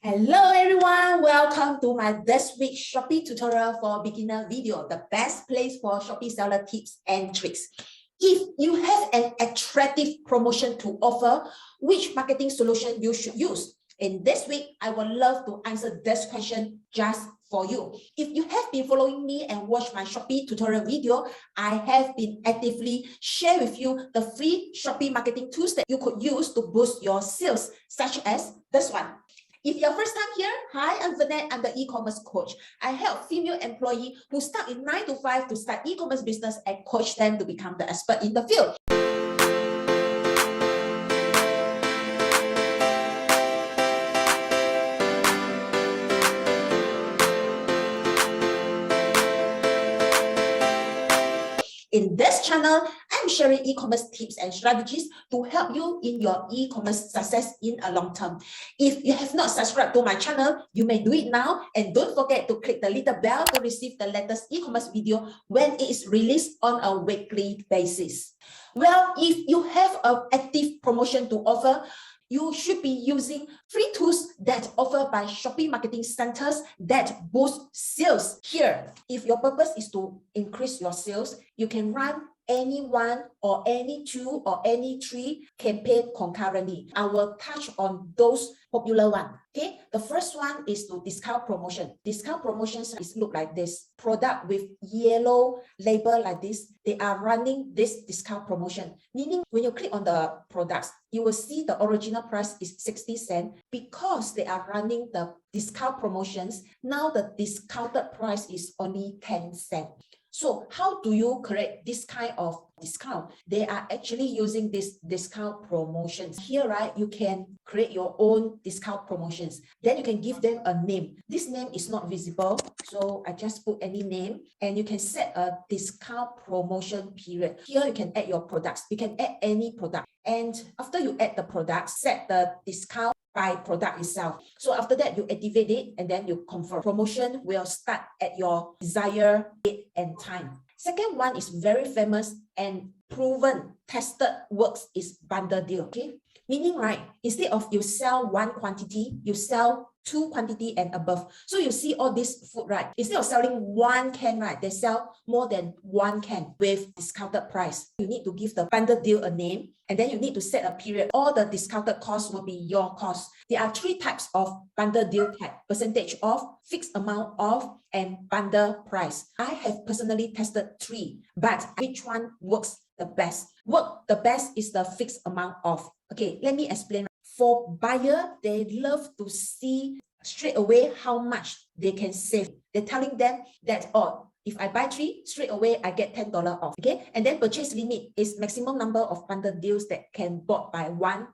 Hello everyone, welcome to my this week Shopee tutorial for beginner video, the best place for Shopee seller tips and tricks. If you have an attractive promotion to offer, which marketing solution you should use? In this week, I would love to answer this question just for you. If you have been following me and watched my Shopee tutorial video, I have been actively share with you the free Shopee marketing tools that you could use to boost your sales, such as this one. If you're first time here, hi, I'm Vernette. I'm the e-commerce coach. I help female employees who start in 9 to 5 to start e-commerce business and coach them to become the expert in the field. In this channel, I'm sharing e-commerce tips and strategies to help you in your e-commerce success in a long term. If you have not subscribed to my channel, you may do it now, and don't forget to click the little bell to receive the latest e-commerce video when it is released on a weekly basis. Well, if you have an active promotion to offer, you should be using free tools that offered by Shopee Marketing Centers that boost sales. Here, if your purpose is to increase your sales, you can run any one or any two or any three campaign concurrently. I will touch on those popular ones. Okay, the first one is to discount promotion. Discount promotions is look like this. Product with yellow label like this, they are running this discount promotion. Meaning when you click on the products, you will see the original price is 60 cents. Because they are running the discount promotions, now the discounted price is only 10 cents. So how do you create this kind of discount? They are actually using this discount promotions. Here, right, you can create your own discount promotions. Then you can give them a name. This name is not visible, so I just put any name, and you can set a discount promotion period. Here you can add your products. You can add any product. And after you add the product, set the discount by product itself. So after that, you activate it and then you confirm. Promotion will start at your desired date and time. Second one is very famous and proven, tested, works is bundle deal. Okay, meaning right, instead of you sell one quantity, you sell two quantity and above. So you see all this food, right? Instead of selling one can, right, they sell more than one can with discounted price. You need to give the bundle deal a name, and then you need to set a period. All the discounted cost will be your cost. There are three types of bundle deal type: percentage off, fixed amount off, and bundle price. I have personally tested three, but which one works the best? The best is the fixed amount off. Okay, let me explain. For buyer, they love to see straight away how much they can save. They're telling them that, oh, if I buy three, straight away I get $10 off. Okay, and then purchase limit is maximum number of bundle deals that can bought by one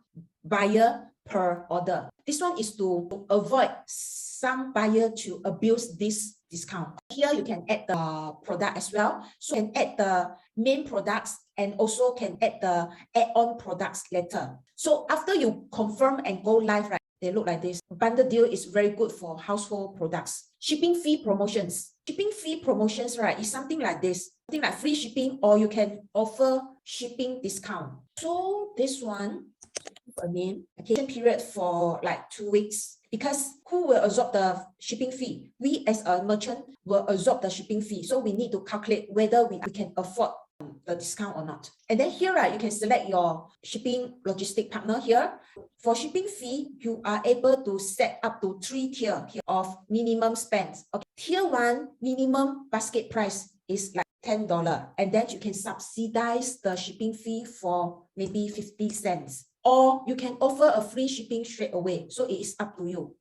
buyer per order. This one is to avoid some buyer to abuse this discount. Here you can add the product as well. So you can add the main products and also can add the add-on products later. So after you confirm and go live, right, they look like this. Bundle deal is very good for household products. Shipping fee promotions. Shipping fee promotions, right, is something like this. Something like free shipping, or you can offer shipping discount. So this one, a name, okay, period for like 2 weeks. Because who will absorb the shipping fee? We as a merchant will absorb the shipping fee. So we need to calculate whether we can afford the discount or not. And then here, right, you can select your shipping logistic partner here. For shipping fee, you are able to set up to 3 tiers of minimum spend. Okay, tier 1 minimum basket price is like $10, and then you can subsidize the shipping fee for maybe 50 cents. Or you can offer a free shipping straight away. So it is up to you.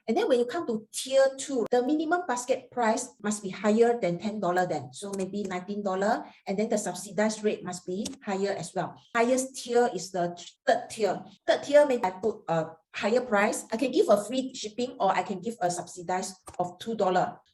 And then when you come to tier 2, the minimum basket price must be higher than $10 then. So maybe $19. And then the subsidized rate must be higher as well. Highest tier is the third tier. Third tier, maybe I put a higher price. I can give a free shipping, or I can give a subsidized of $2.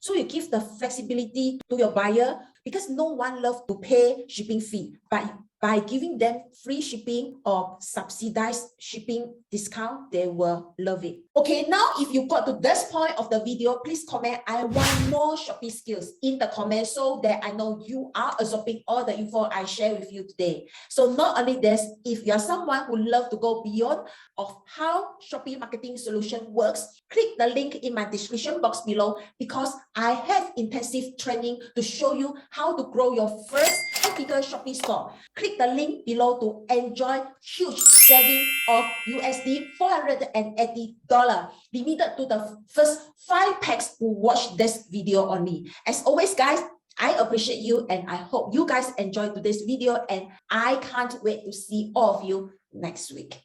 So you give the flexibility to your buyer, because no one loves to pay shipping fee. But by giving them free shipping or subsidized shipping discount, they will love it. Okay, now if you got to this point of the video, please comment, I want more Shopee skills in the comments so that I know you are absorbing all the info I share with you today. So not only this, if you are someone who loves to go beyond of how Shopee marketing solution works, click the link in my description box below because I have intensive training to show you how to grow your first and bigger Shopee store. Click the link below to enjoy huge saving of USD $480, limited to the first 5 packs who watch this video only. As always, guys, I appreciate you and I hope you guys enjoyed today's video, and I can't wait to see all of you next week.